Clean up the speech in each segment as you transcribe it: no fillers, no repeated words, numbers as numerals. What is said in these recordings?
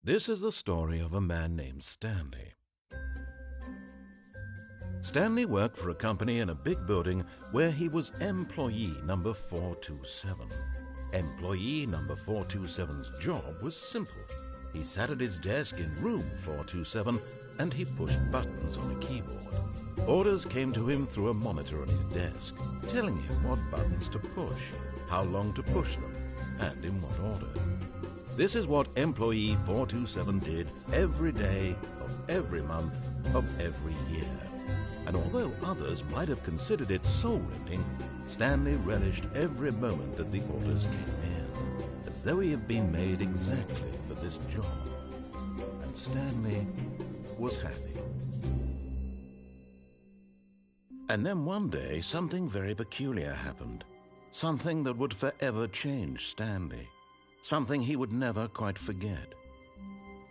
This is the story of a man named Stanley. Stanley worked for a company in a big building where he was employee number 427. Employee number 427's job was simple. He sat at his desk in room 427 and he pushed buttons on a keyboard. Orders came to him through a monitor on his desk, telling him what buttons to push, how long to push them, and in what order. This is what employee 427 did every day of every month of every year. And although others might have considered it soul-rending, Stanley relished every moment that the orders came in, as though he had been made exactly for this job. And Stanley was happy. And then one day, something very peculiar happened. Something that would forever change Stanley. Something he would never quite forget.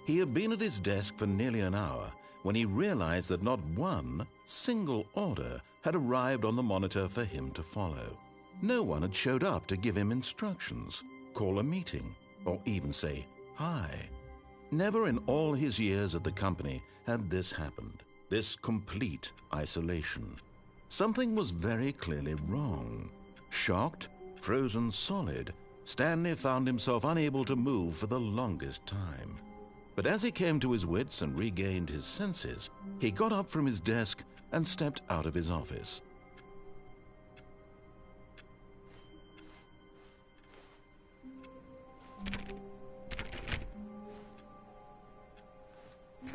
He had been at his desk for nearly an hour when he realized that not one single order had arrived on the monitor for him to follow. No one had showed up to give him instructions, call a meeting, or even say hi. Never in all his years at the company had this happened, this complete isolation. Something was very clearly wrong. Shocked, frozen solid, Stanley found himself unable to move for the longest time. But as he came to his wits and regained his senses, he got up from his desk and stepped out of his office.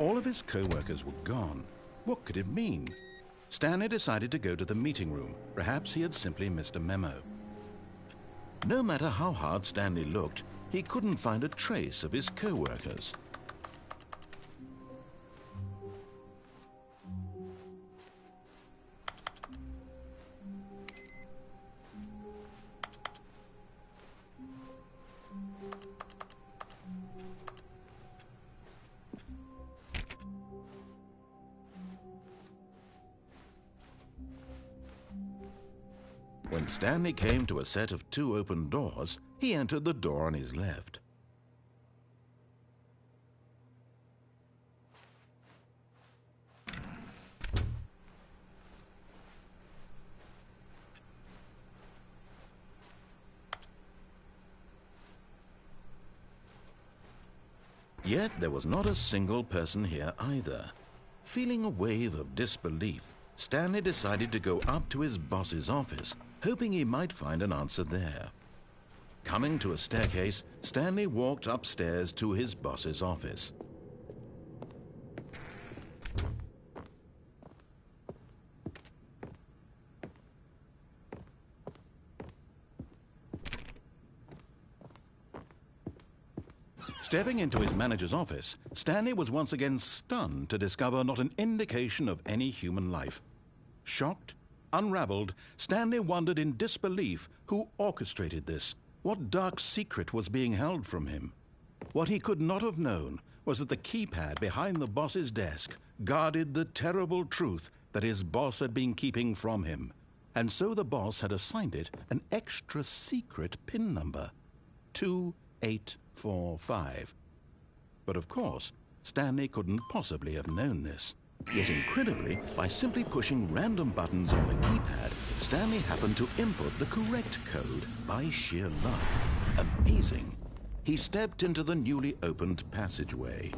All of his co-workers were gone. What could it mean? Stanley decided to go to the meeting room. Perhaps he had simply missed a memo. No matter how hard Stanley looked, he couldn't find a trace of his co-workers. When Stanley came to a set of 2 open doors, he entered the door on his left. Yet there was not a single person here either. Feeling a wave of disbelief, Stanley decided to go up to his boss's office, hoping he might find an answer there. Coming to a staircase, Stanley walked upstairs to his boss's office. Stepping into his manager's office, Stanley was once again stunned to discover not an indication of any human life. Shocked, unraveled, Stanley wondered in disbelief who orchestrated this, what dark secret was being held from him. What he could not have known was that the keypad behind the boss's desk guarded the terrible truth that his boss had been keeping from him. And so the boss had assigned it an extra secret PIN number, 2845. But of course, Stanley couldn't possibly have known this. Yet incredibly, by simply pushing random buttons on the keypad, Stanley happened to input the correct code by sheer luck. Amazing. He stepped into the newly opened passageway.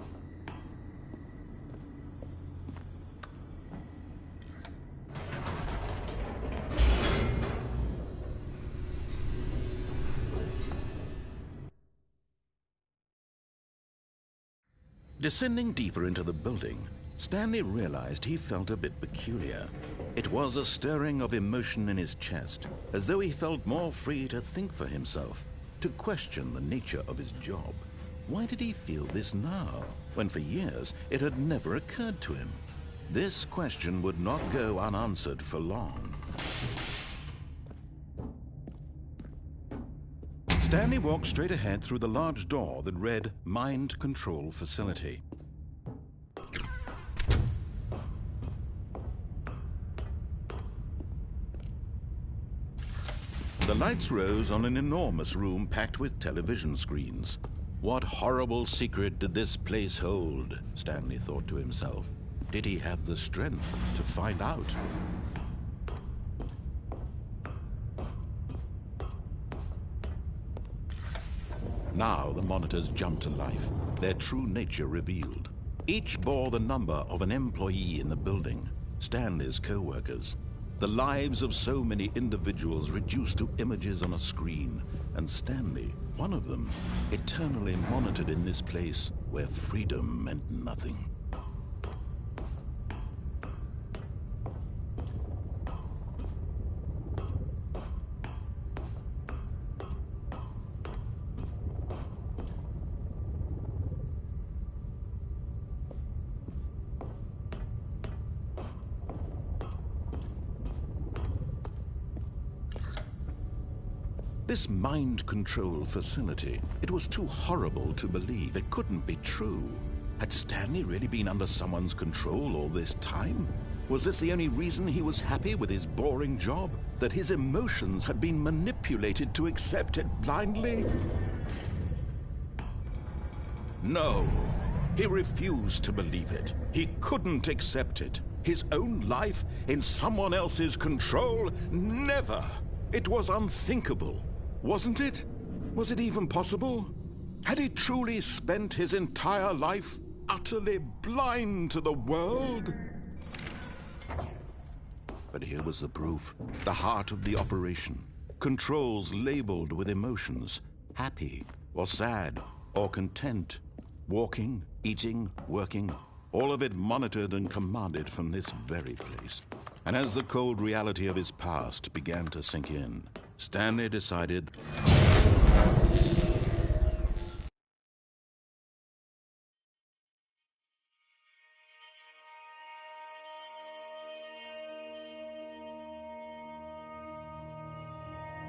Descending deeper into the building, Stanley realized he felt a bit peculiar. It was a stirring of emotion in his chest, as though he felt more free to think for himself, to question the nature of his job. Why did he feel this now, when for years it had never occurred to him? This question would not go unanswered for long. Stanley walked straight ahead through the large door that read Mind Control Facility. The lights rose on an enormous room packed with television screens. What horrible secret did this place hold? Stanley thought to himself. Did he have the strength to find out? Now the monitors jumped to life, their true nature revealed. Each bore the number of an employee in the building, Stanley's co-workers. The lives of so many individuals reduced to images on a screen, and Stanley, one of them, eternally monitored in this place where freedom meant nothing. This mind control facility, it was too horrible to believe. It couldn't be true. Had Stanley really been under someone's control all this time? Was this the only reason he was happy with his boring job? That his emotions had been manipulated to accept it blindly? No, he refused to believe it. He couldn't accept it. His own life in someone else's control? Never! It was unthinkable. Wasn't it? Was it even possible? Had he truly spent his entire life utterly blind to the world? But here was the proof. The heart of the operation. Controls labeled with emotions. Happy or sad or content. Walking, eating, working. All of it monitored and commanded from this very place. And as the cold reality of his past began to sink in, Stanley decided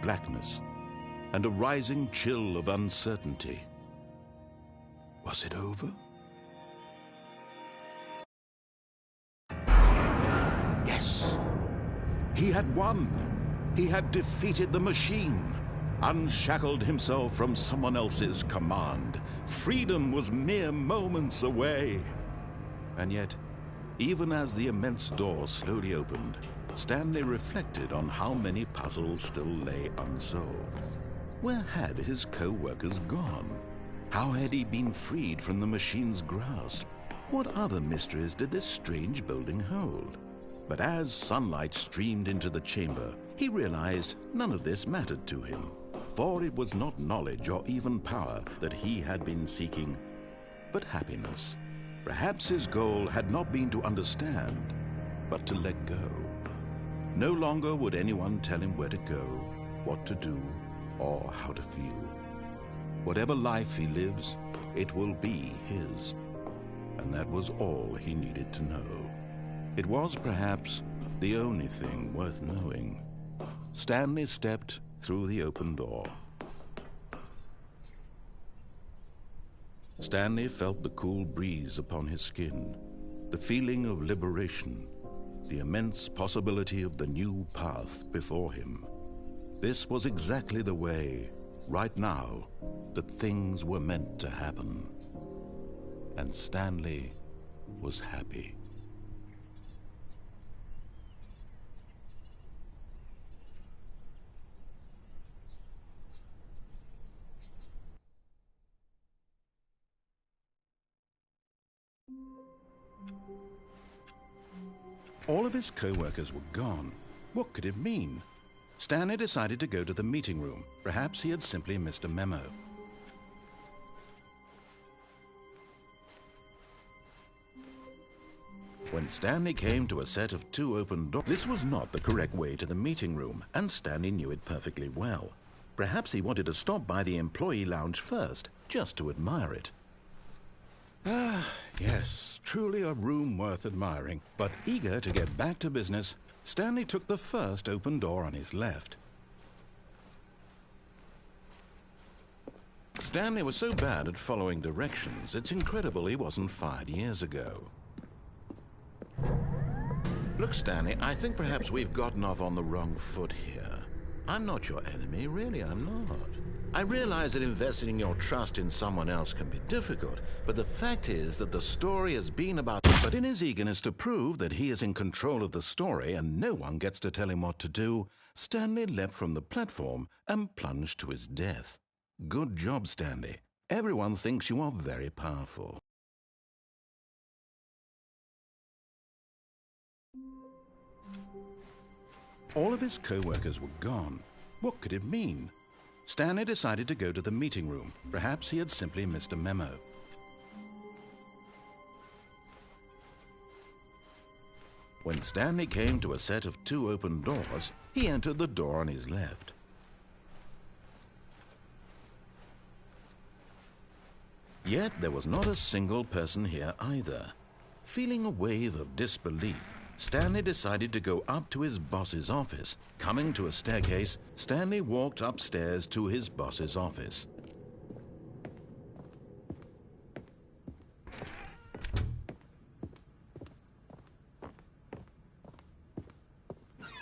blackness and a rising chill of uncertainty. Was it over? Yes, he had won. He had defeated the machine, unshackled himself from someone else's command. Freedom was mere moments away. And yet, even as the immense door slowly opened, Stanley reflected on how many puzzles still lay unsolved. Where had his co-workers gone? How had he been freed from the machine's grasp? What other mysteries did this strange building hold? But as sunlight streamed into the chamber, he realized none of this mattered to him, for it was not knowledge or even power that he had been seeking, but happiness. Perhaps his goal had not been to understand, but to let go. No longer would anyone tell him where to go, what to do, or how to feel. Whatever life he lives, it will be his. And that was all he needed to know. It was perhaps the only thing worth knowing. Stanley stepped through the open door. Stanley felt the cool breeze upon his skin, the feeling of liberation, the immense possibility of the new path before him. This was exactly the way, right now, that things were meant to happen. And Stanley was happy. All of his co-workers were gone. What could it mean? Stanley decided to go to the meeting room. Perhaps he had simply missed a memo. When Stanley came to a set of 2 open doors, this was not the correct way to the meeting room, and Stanley knew it perfectly well. Perhaps he wanted to stop by the employee lounge first, just to admire it. Ah, yes, truly a room worth admiring. But eager to get back to business, Stanley took the first open door on his left. Stanley was so bad at following directions, it's incredible he wasn't fired years ago. Look, Stanley, I think perhaps we've gotten off on the wrong foot here. I'm not your enemy, really, I'm not. I realize that investing your trust in someone else can be difficult, but the fact is that the story has been about... But in his eagerness to prove that he is in control of the story and no one gets to tell him what to do, Stanley leapt from the platform and plunged to his death. Good job, Stanley. Everyone thinks you are very powerful. All of his co-workers were gone. What could it mean? Stanley decided to go to the meeting room. Perhaps he had simply missed a memo. When Stanley came to a set of 2 open doors, he entered the door on his left. Yet there was not a single person here either. Feeling a wave of disbelief, Stanley decided to go up to his boss's office. Coming to a staircase, Stanley walked upstairs to his boss's office.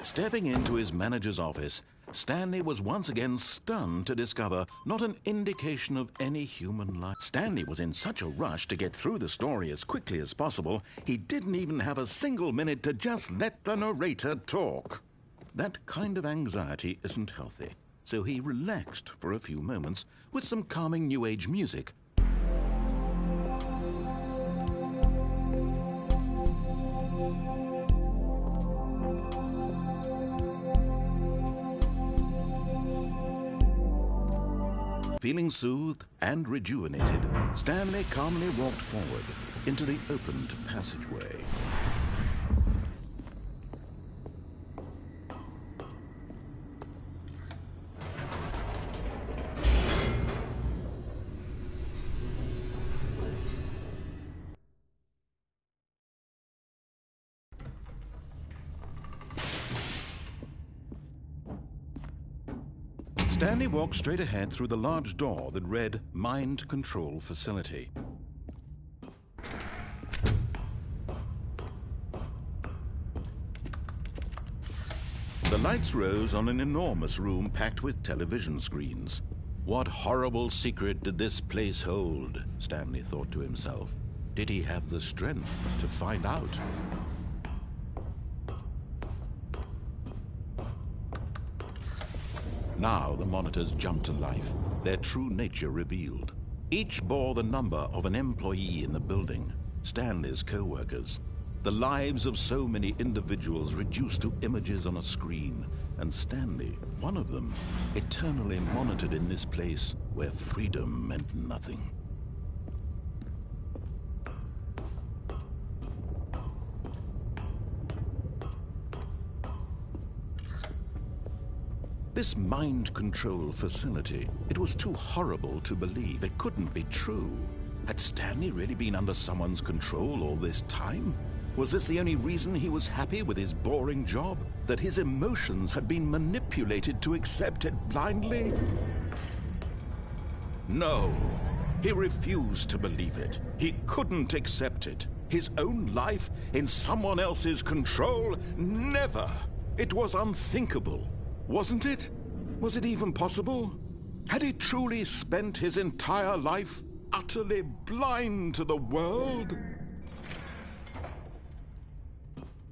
Stepping into his manager's office, Stanley was once again stunned to discover not an indication of any human life. Stanley was in such a rush to get through the story as quickly as possible, he didn't even have a single minute to just let the narrator talk. That kind of anxiety isn't healthy, so he relaxed for a few moments with some calming New Age music. Feeling soothed and rejuvenated, Stanley calmly walked forward into the opened passageway. Stanley walked straight ahead through the large door that read Mind Control Facility. The lights rose on an enormous room packed with television screens. What horrible secret did this place hold? Stanley thought to himself. Did he have the strength to find out? Now the monitors jumped to life, their true nature revealed. Each bore the number of an employee in the building, Stanley's co-workers. The lives of so many individuals reduced to images on a screen, and Stanley, one of them, eternally monitored in this place where freedom meant nothing. This mind control facility, it was too horrible to believe. It couldn't be true. Had Stanley really been under someone's control all this time? Was this the only reason he was happy with his boring job? That his emotions had been manipulated to accept it blindly? No, he refused to believe it. He couldn't accept it. His own life in someone else's control? Never! It was unthinkable. Wasn't it? Was it even possible? Had he truly spent his entire life utterly blind to the world?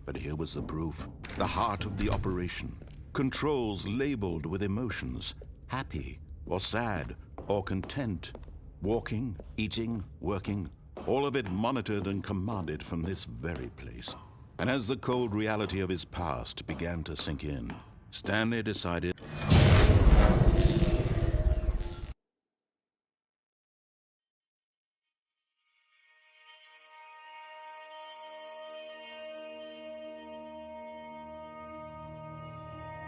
But here was the proof. The heart of the operation. Controls labeled with emotions. Happy, or sad, or content. Walking, eating, working. All of it monitored and commanded from this very place. And as the cold reality of his past began to sink in, Stanley decided...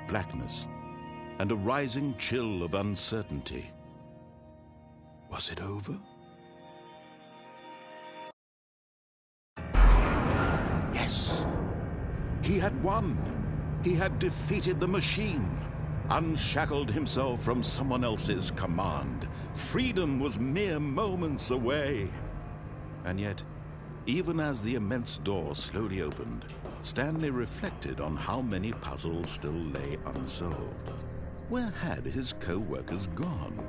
Blackness and a rising chill of uncertainty. Was it over? Yes! He had won! He had defeated the machine, unshackled himself from someone else's command. Freedom was mere moments away. And yet, even as the immense door slowly opened, Stanley reflected on how many puzzles still lay unsolved. Where had his co-workers gone?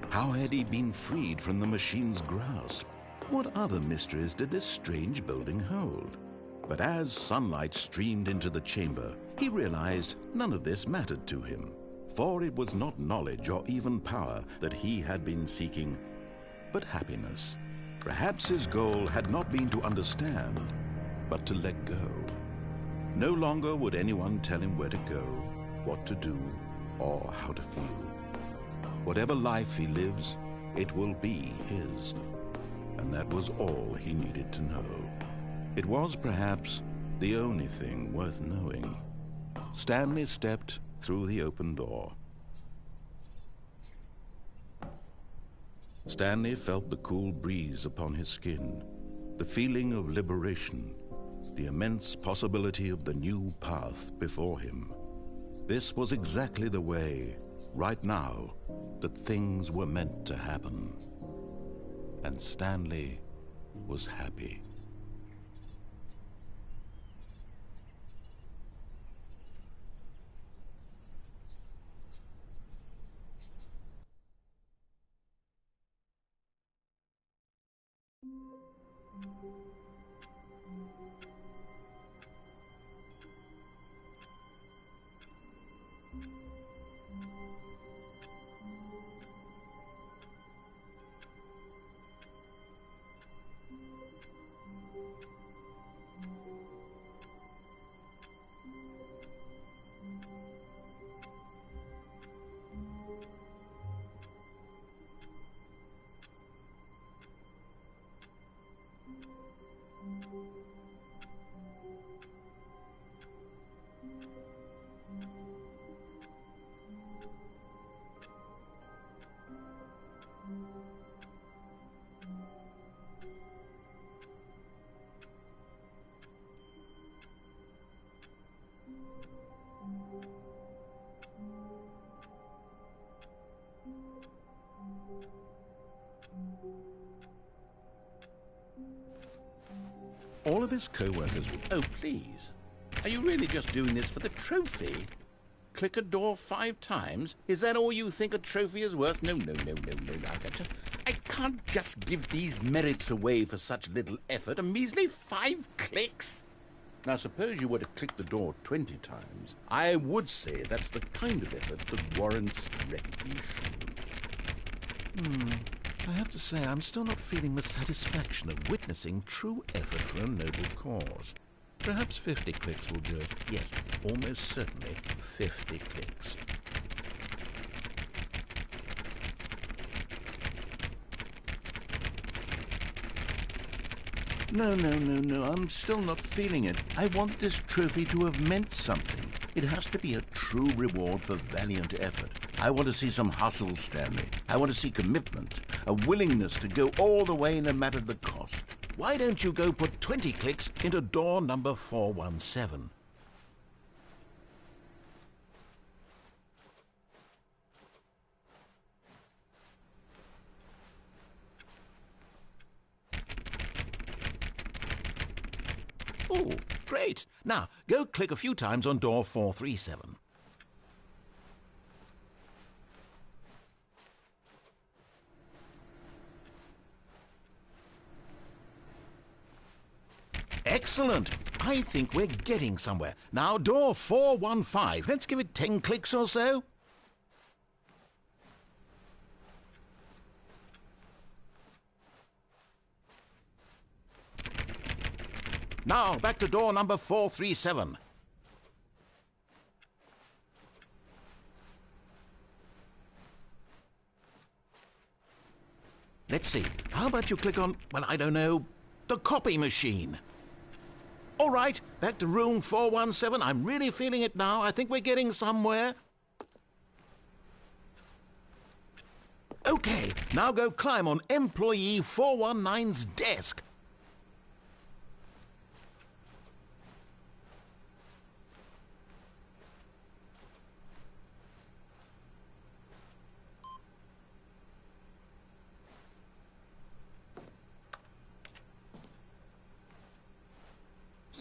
How had he been freed from the machine's grasp? What other mysteries did this strange building hold? But as sunlight streamed into the chamber, he realized none of this mattered to him, for it was not knowledge or even power that he had been seeking, but happiness. Perhaps his goal had not been to understand, but to let go. No longer would anyone tell him where to go, what to do, or how to feel. Whatever life he lives, it will be his. And that was all he needed to know. It was perhaps the only thing worth knowing. Stanley stepped through the open door. Stanley felt the cool breeze upon his skin, the feeling of liberation, the immense possibility of the new path before him. This was exactly the way, right now, that things were meant to happen. And Stanley was happy. All of his co-workers would... Oh, please. Are you really just doing this for the trophy? Click a door 5 times? Is that all you think a trophy is worth? No. I can't just give these merits away for such little effort. A measly 5 clicks? Now, suppose you were to click the door 20 times. I would say that's the kind of effort that warrants recognition. I have to say, I'm still not feeling the satisfaction of witnessing true effort for a noble cause. Perhaps 50 clicks will do it. Yes, almost certainly 50 clicks. No, I'm still not feeling it. I want this trophy to have meant something. It has to be a true reward for valiant effort. I want to see some hustle, Stanley. I want to see commitment, a willingness to go all the way no matter the cost. Why don't you go put 20 clicks into door number 417? Oh, great. Now, go click a few times on door 437. Excellent. I think we're getting somewhere. Now, door 415. Let's give it 10 clicks or so. Now, back to door number 437. Let's see. How about you click on, well, I don't know, the copy machine? All right, back to room 417. I'm really feeling it now. I think we're getting somewhere. Okay, now go climb on employee 419's desk.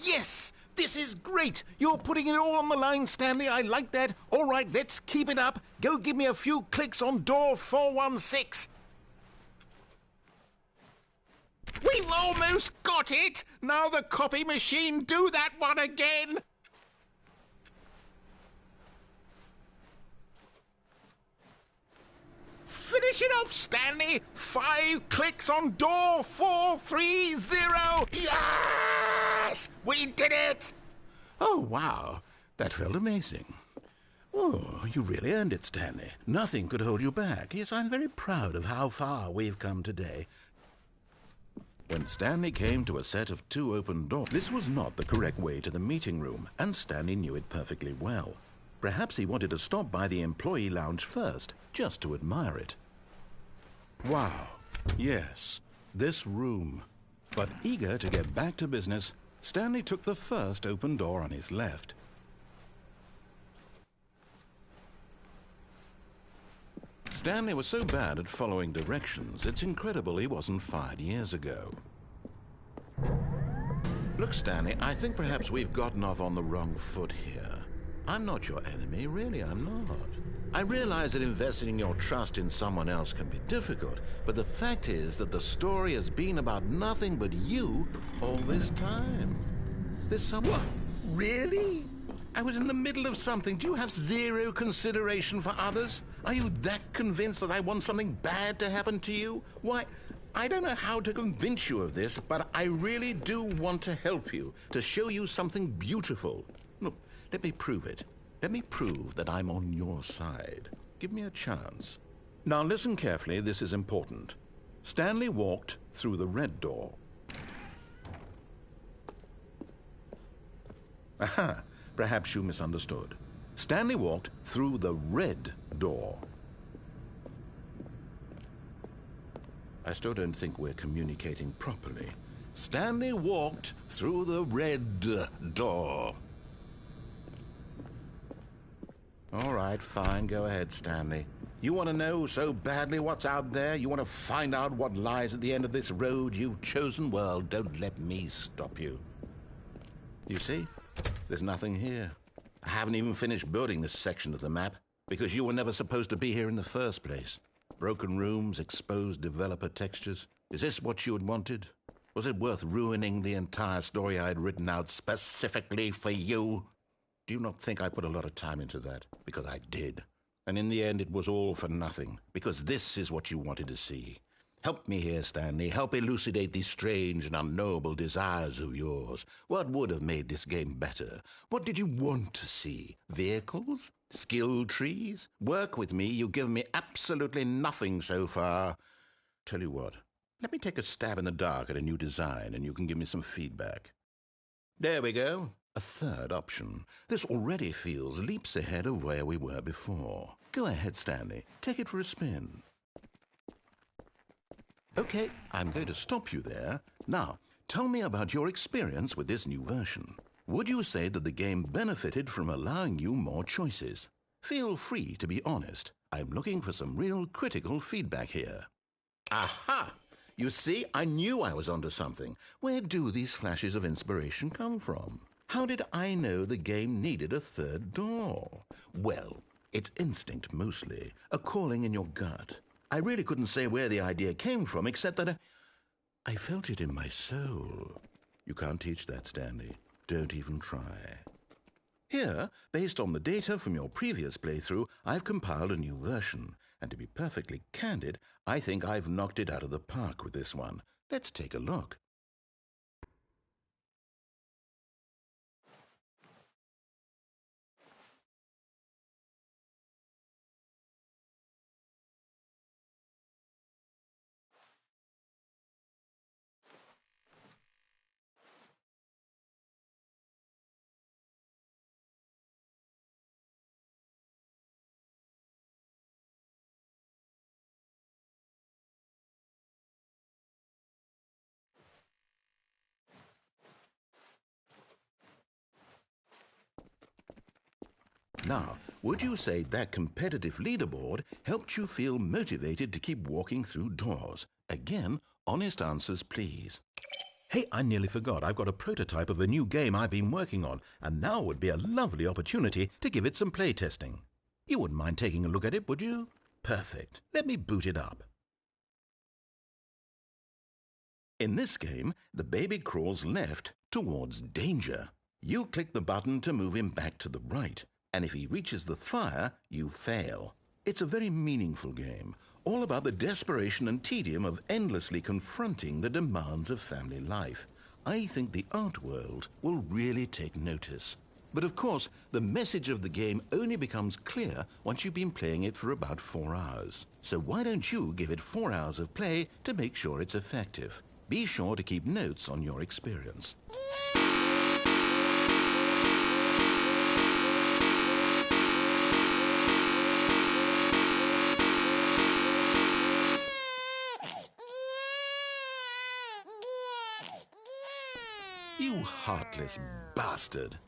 Yes! The This is great. You're putting it all on the line, Stanley. I like that. All right, let's keep it up. Go give me a few clicks on door 416. We've almost got it. Now the copy machine, do that one again. Finish it off, Stanley. 5 clicks on door 430. Yes! We did it! Oh, wow. That felt amazing. Oh, you really earned it, Stanley. Nothing could hold you back. Yes, I'm very proud of how far we've come today. When Stanley came to a set of 2 open doors, this was not the correct way to the meeting room, and Stanley knew it perfectly well. Perhaps he wanted to stop by the employee lounge first, just to admire it. Wow, yes, this room. But eager to get back to business, Stanley took the first open door on his left. Stanley was so bad at following directions, it's incredible he wasn't fired years ago. Look, Stanley, I think perhaps we've gotten off on the wrong foot here. I'm not your enemy, really, I'm not. I realize that investing your trust in someone else can be difficult, but the fact is that the story has been about nothing but you all this time. There's someone... Really? I was in the middle of something. Do you have zero consideration for others? Are you that convinced that I want something bad to happen to you? Why, I don't know how to convince you of this, but I really do want to help you, to show you something beautiful. Look, let me prove it. Let me prove that I'm on your side. Give me a chance. Now listen carefully, this is important. Stanley walked through the red door. Aha, perhaps you misunderstood. Stanley walked through the red door. I still don't think we're communicating properly. Stanley walked through the red door. All right, fine. Go ahead, Stanley. You want to know so badly what's out there? You want to find out what lies at the end of this road you've chosen? Well, don't let me stop you. You see? There's nothing here. I haven't even finished building this section of the map because you were never supposed to be here in the first place. Broken rooms, exposed developer textures. Is this what you had wanted? Was it worth ruining the entire story I had written out specifically for you? Do you not think I put a lot of time into that? Because I did. And in the end, it was all for nothing. Because this is what you wanted to see. Help me here, Stanley. Help elucidate these strange and unknowable desires of yours. What would have made this game better? What did you want to see? Vehicles? Skill trees? Work with me. You've given me absolutely nothing so far. Tell you what. Let me take a stab in the dark at a new design, and you can give me some feedback. There we go. A third option. This already feels leaps ahead of where we were before. Go ahead, Stanley. Take it for a spin. Okay, I'm going to stop you there. Now, tell me about your experience with this new version. Would you say that the game benefited from allowing you more choices? Feel free to be honest. I'm looking for some real critical feedback here. Aha! You see, I knew I was onto something. Where do these flashes of inspiration come from? How did I know the game needed a third door? Well, it's instinct mostly, a calling in your gut. I really couldn't say where the idea came from, except that I felt it in my soul. You can't teach that, Stanley. Don't even try. Here, based on the data from your previous playthrough, I've compiled a new version. And to be perfectly candid, I think I've knocked it out of the park with this one. Let's take a look. Now, would you say that competitive leaderboard helped you feel motivated to keep walking through doors? Again, honest answers, please. Hey, I nearly forgot. I've got a prototype of a new game I've been working on, and now would be a lovely opportunity to give it some playtesting. You wouldn't mind taking a look at it, would you? Perfect. Let me boot it up. In this game, the baby crawls left towards danger. You click the button to move him back to the right, and if he reaches the fire, you fail. It's a very meaningful game, all about the desperation and tedium of endlessly confronting the demands of family life. I think the art world will really take notice. But of course, the message of the game only becomes clear once you've been playing it for about 4 hours. So why don't you give it 4 hours of play to make sure it's effective? Be sure to keep notes on your experience. You heartless bastard.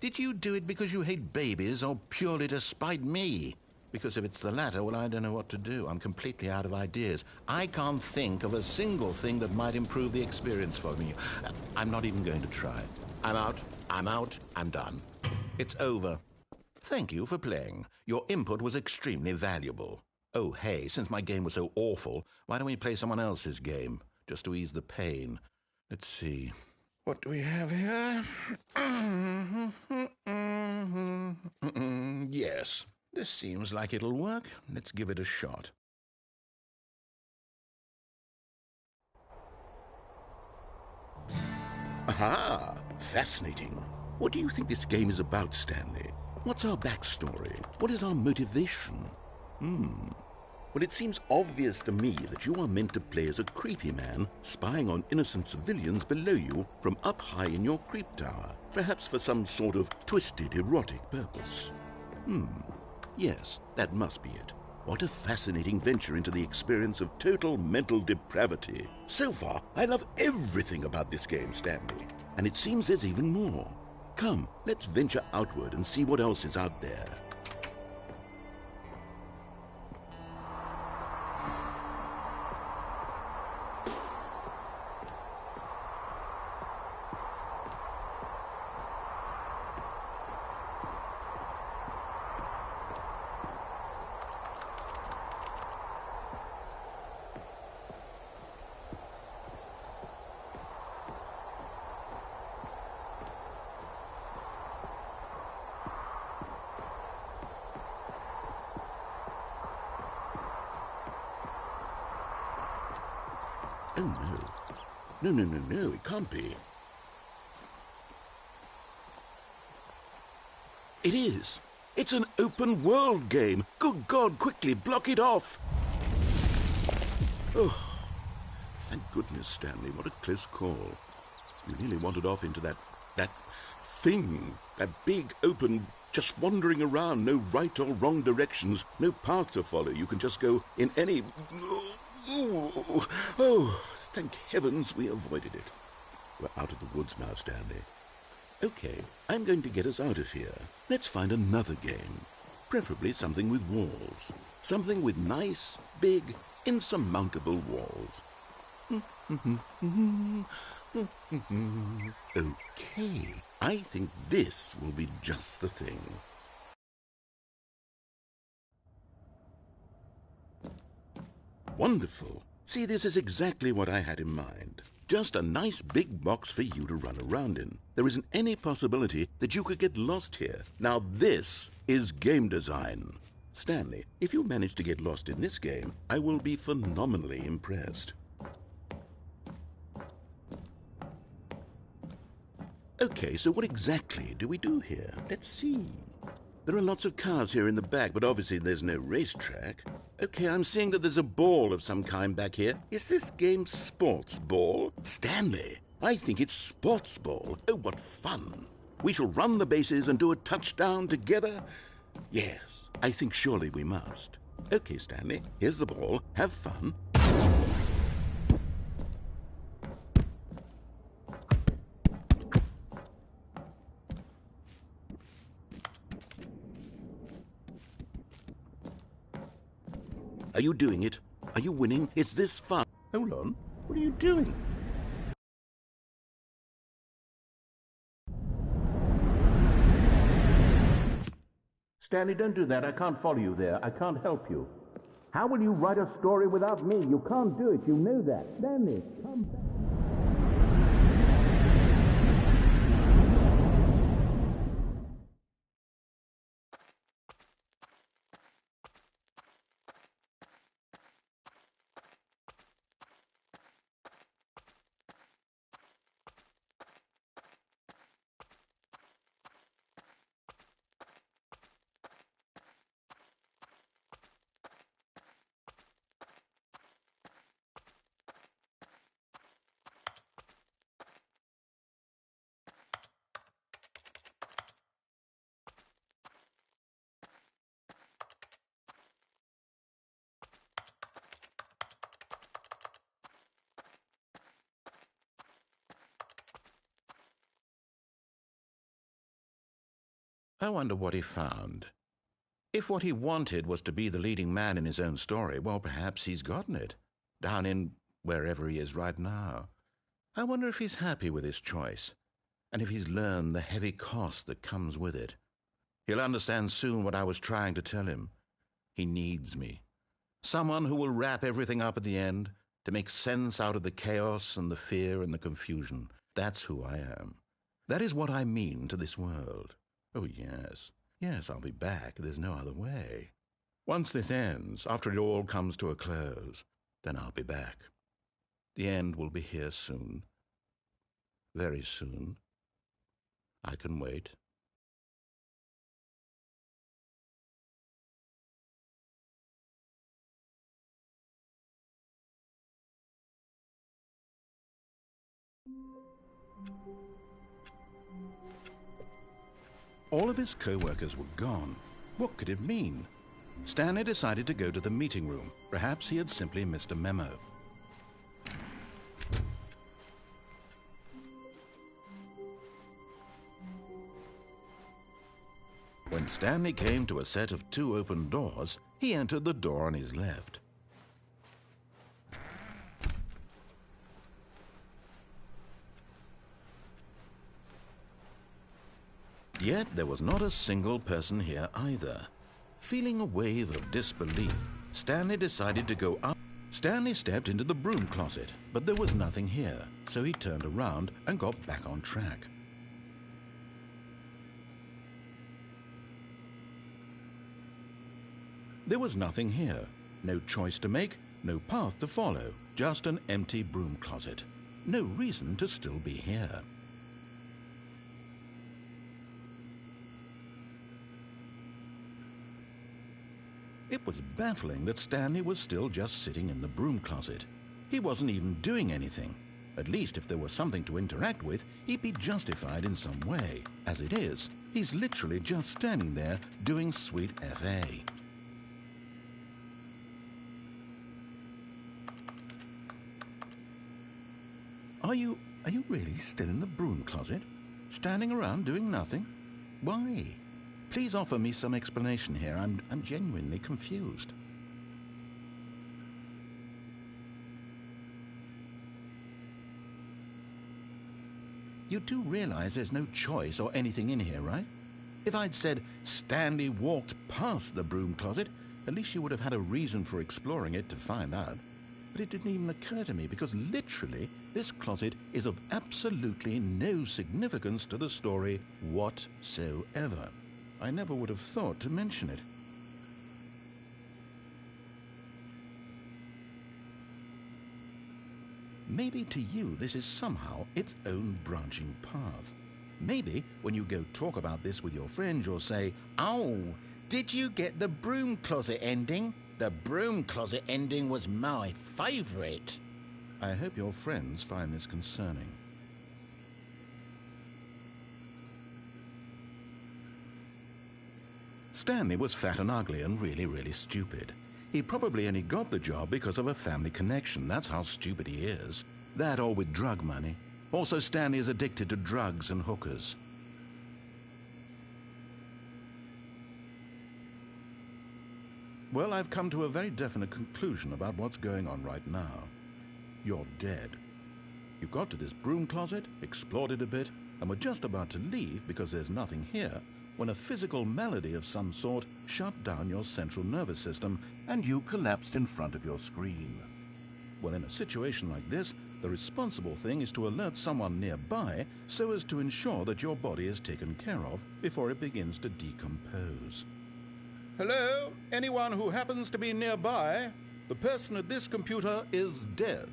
Did you do it because you hate babies or purely to spite me? Because if it's the latter, well, I don't know what to do. I'm completely out of ideas. I can't think of a single thing that might improve the experience for me. I'm not even going to try. I'm out, I'm done. It's over. Thank you for playing. Your input was extremely valuable. Oh, hey, since my game was so awful, why don't we play someone else's game, just to ease the pain? Let's see. What do we have here? Yes, this seems like it'll work. Let's give it a shot. Aha! Fascinating. What do you think this game is about, Stanley? What's our backstory? What is our motivation? Well, it seems obvious to me that you are meant to play as a creepy man spying on innocent civilians below you from up high in your creep tower, perhaps for some sort of twisted erotic purpose. Yes, that must be it. What a fascinating venture into the experience of total mental depravity. So far, I love everything about this game, Stanley. And it seems there's even more. Come, let's venture outward and see what else is out there. Oh, no. No, it can't be. It is. It's an open world game. Good God, quickly, block it off. Oh, thank goodness, Stanley. What a close call. You nearly wandered off into that thing, that big, open, just wandering around, no right or wrong directions, no path to follow. You can just go in any... Oh, thank heavens we avoided it. We're out of the woods now, Stanley. Okay, I'm going to get us out of here. Let's find another game. Preferably something with walls. Something with nice, big, insurmountable walls. Okay, I think this will be just the thing. Wonderful. See, this is exactly what I had in mind. Just a nice big box for you to run around in. There isn't any possibility that you could get lost here. Now this is game design. Stanley, if you manage to get lost in this game, I will be phenomenally impressed. Okay, so what exactly do we do here? Let's see. There are lots of cars here in the back, but obviously there's no racetrack. Okay, I'm seeing that there's a ball of some kind back here. Is this game sports ball? Stanley, I think it's sports ball. Oh, what fun. We shall run the bases and do a touchdown together? Yes, I think surely we must. Okay, Stanley, here's the ball. Have fun. Are you doing it? Are you winning? Is this fun? Hold on. What are you doing? Stanley, don't do that. I can't follow you there. I can't help you. How will you write a story without me? You can't do it. You know that. Stanley, come back. I wonder what he found. If what he wanted was to be the leading man in his own story, well, perhaps he's gotten it, down in wherever he is right now. I wonder if he's happy with his choice, and if he's learned the heavy cost that comes with it. He'll understand soon what I was trying to tell him. He needs me. Someone who will wrap everything up at the end, to make sense out of the chaos and the fear and the confusion. That's who I am. That is what I mean to this world. Oh, yes. Yes, I'll be back. There's no other way. Once this ends, after it all comes to a close, then I'll be back. The end will be here soon. Very soon. I can wait. All of his co-workers were gone. What could it mean? Stanley decided to go to the meeting room. Perhaps he had simply missed a memo. When Stanley came to a set of 2 open doors, he entered the door on his left. Yet there was not a single person here either. Feeling a wave of disbelief, Stanley decided to go up. Stanley stepped into the broom closet, but there was nothing here, so he turned around and got back on track. There was nothing here. No choice to make, no path to follow, just an empty broom closet. No reason to still be here. It was baffling that Stanley was still just sitting in the broom closet. He wasn't even doing anything. At least if there was something to interact with, he'd be justified in some way. As it is, he's literally just standing there doing sweet FA. Are you really still in the broom closet? Standing around doing nothing? Why? Please offer me some explanation here. I'm genuinely confused. You do realize there's no choice or anything in here, right? If I'd said Stanley walked past the broom closet, at least you would have had a reason for exploring it to find out. But it didn't even occur to me because literally this closet is of absolutely no significance to the story whatsoever. I never would have thought to mention it. Maybe to you this is somehow its own branching path. Maybe when you go talk about this with your friends, you'll say, "Oh, did you get the broom closet ending? The broom closet ending was my favorite." I hope your friends find this concerning. Stanley was fat and ugly and really stupid. He probably only got the job because of a family connection. That's how stupid he is. That or with drug money. Also, Stanley is addicted to drugs and hookers. Well, I've come to a very definite conclusion about what's going on right now. You're dead. You got to this broom closet, explored it a bit, and were just about to leave because there's nothing here, when a physical malady of some sort shut down your central nervous system and you collapsed in front of your screen. Well, in a situation like this, the responsible thing is to alert someone nearby so as to ensure that your body is taken care of before it begins to decompose. Hello? Anyone who happens to be nearby? The person at this computer is dead.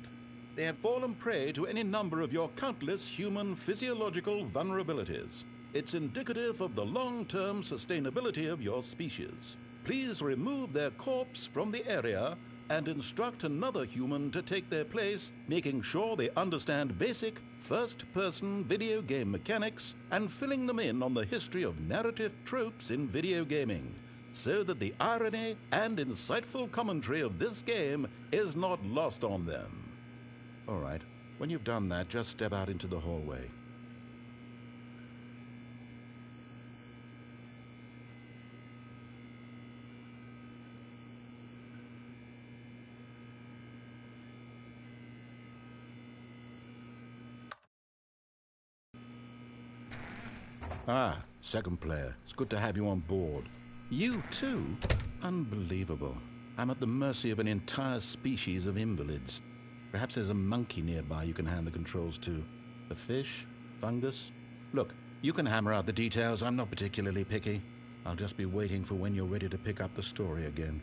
They have fallen prey to any number of your countless human physiological vulnerabilities. It's indicative of the long-term sustainability of your species. Please remove their corpse from the area and instruct another human to take their place, making sure they understand basic first-person video game mechanics and filling them in on the history of narrative tropes in video gaming, so that the irony and insightful commentary of this game is not lost on them. All right, when you've done that, just step out into the hallway. Ah, second player. It's good to have you on board. You too? Unbelievable. I'm at the mercy of an entire species of invalids. Perhaps there's a monkey nearby you can hand the controls to. A fish? Fungus? Look, you can hammer out the details. I'm not particularly picky. I'll just be waiting for when you're ready to pick up the story again.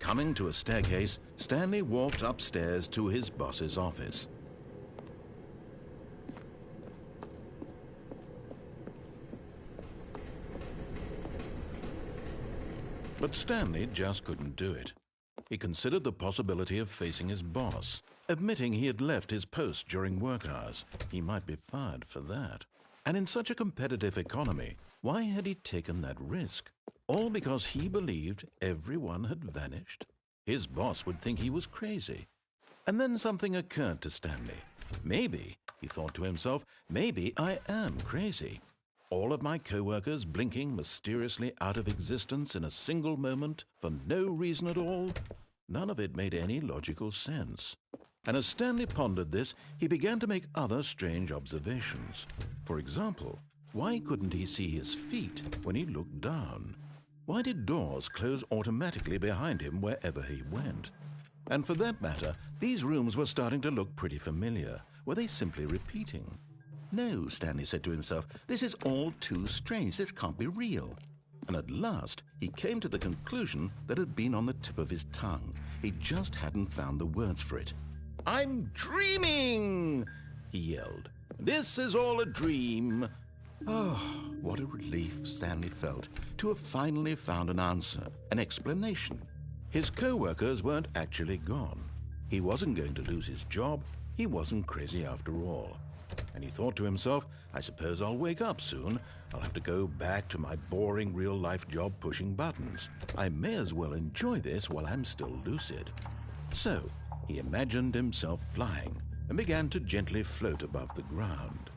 Coming to a staircase, Stanley walked upstairs to his boss's office. But Stanley just couldn't do it. He considered the possibility of facing his boss, admitting he had left his post during work hours. He might be fired for that. And in such a competitive economy, why had he taken that risk? All because he believed everyone had vanished? His boss would think he was crazy. And then something occurred to Stanley. Maybe, he thought to himself, maybe I am crazy. All of my co-workers blinking mysteriously out of existence in a single moment for no reason at all? None of it made any logical sense. And as Stanley pondered this, he began to make other strange observations. For example, why couldn't he see his feet when he looked down? Why did doors close automatically behind him wherever he went? And for that matter, these rooms were starting to look pretty familiar. Were they simply repeating? No, Stanley said to himself, this is all too strange. This can't be real. And at last, he came to the conclusion that had been on the tip of his tongue. He just hadn't found the words for it. "I'm dreaming!" he yelled. "This is all a dream." Oh, what a relief Stanley felt to have finally found an answer, an explanation. His co-workers weren't actually gone. He wasn't going to lose his job. He wasn't crazy after all. And he thought to himself, I suppose I'll wake up soon. I'll have to go back to my boring real-life job pushing buttons. I may as well enjoy this while I'm still lucid. So he imagined himself flying and began to gently float above the ground.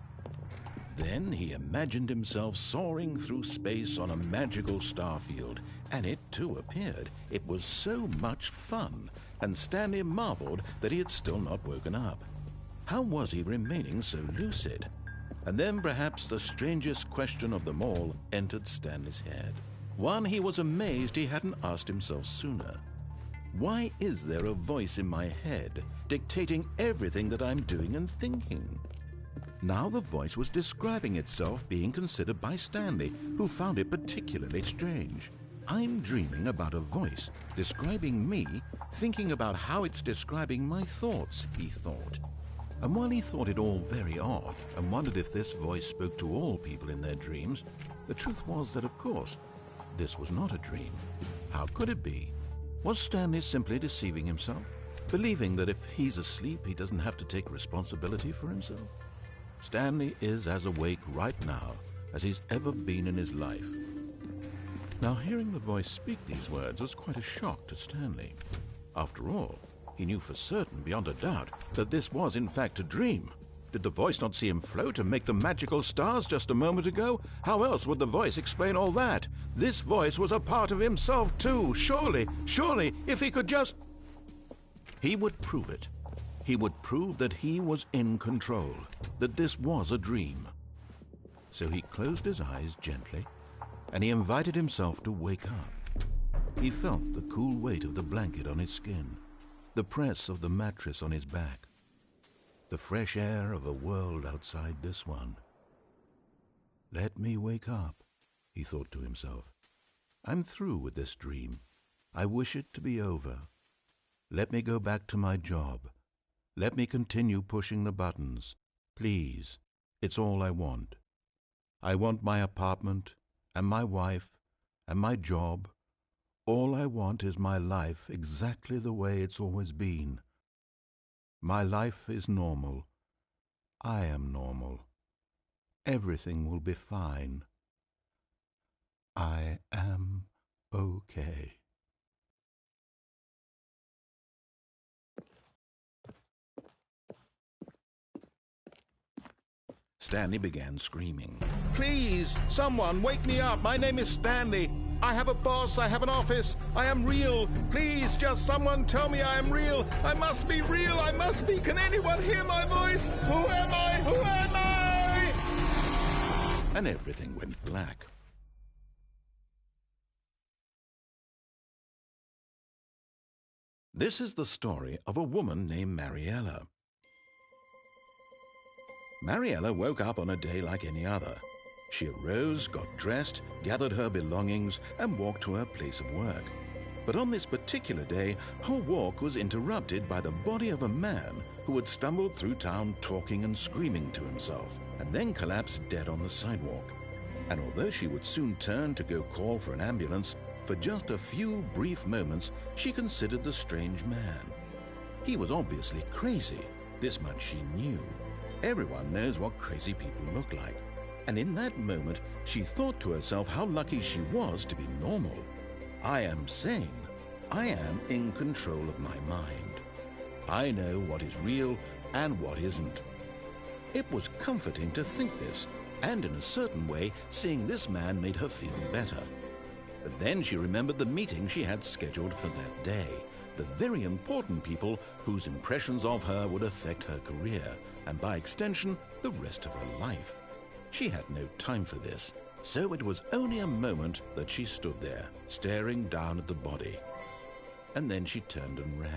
Then he imagined himself soaring through space on a magical starfield, and it too appeared. It was so much fun, and Stanley marveled that he had still not woken up. How was he remaining so lucid? And then perhaps the strangest question of them all entered Stanley's head. One he was amazed he hadn't asked himself sooner. Why is there a voice in my head dictating everything that I'm doing and thinking? Now the voice was describing itself being considered by Stanley, who found it particularly strange. I'm dreaming about a voice describing me, thinking about how it's describing my thoughts, he thought. And while he thought it all very odd and wondered if this voice spoke to all people in their dreams, the truth was that, of course, this was not a dream. How could it be? Was Stanley simply deceiving himself, believing that if he's asleep, he doesn't have to take responsibility for himself? Stanley is as awake right now as he's ever been in his life. Now, hearing the voice speak these words was quite a shock to Stanley. After all, he knew for certain, beyond a doubt, that this was in fact a dream. Did the voice not see him float and make the magical stars just a moment ago? How else would the voice explain all that? This voice was a part of himself too. Surely, if he could just... He would prove it. He would prove that he was in control, that this was a dream. So he closed his eyes gently, and he invited himself to wake up. He felt the cool weight of the blanket on his skin, the press of the mattress on his back, the fresh air of a world outside this one. Let me wake up, he thought to himself. I'm through with this dream. I wish it to be over. Let me go back to my job. Let me continue pushing the buttons. Please, it's all I want. I want my apartment and my wife and my job. All I want is my life exactly the way it's always been. My life is normal. I am normal. Everything will be fine. I am okay. Stanley began screaming. Please, someone, wake me up. My name is Stanley. I have a boss. I have an office. I am real. Please, just someone tell me I am real. I must be real. I must be. Can anyone hear my voice? Who am I? Who am I? And everything went black. This is the story of a woman named Mariella. Mariella woke up on a day like any other. She arose, got dressed, gathered her belongings, and walked to her place of work. But on this particular day, her walk was interrupted by the body of a man who had stumbled through town talking and screaming to himself, and then collapsed dead on the sidewalk. And although she would soon turn to go call for an ambulance, for just a few brief moments, she considered the strange man. He was obviously crazy. This much she knew. Everyone knows what crazy people look like. And in that moment, she thought to herself how lucky she was to be normal. I am sane. I am in control of my mind. I know what is real and what isn't. It was comforting to think this, and in a certain way, seeing this man made her feel better. But then she remembered the meeting she had scheduled for that day, the very important people whose impressions of her would affect her career, and by extension, the rest of her life. She had no time for this, so it was only a moment that she stood there, staring down at the body. And then she turned and ran.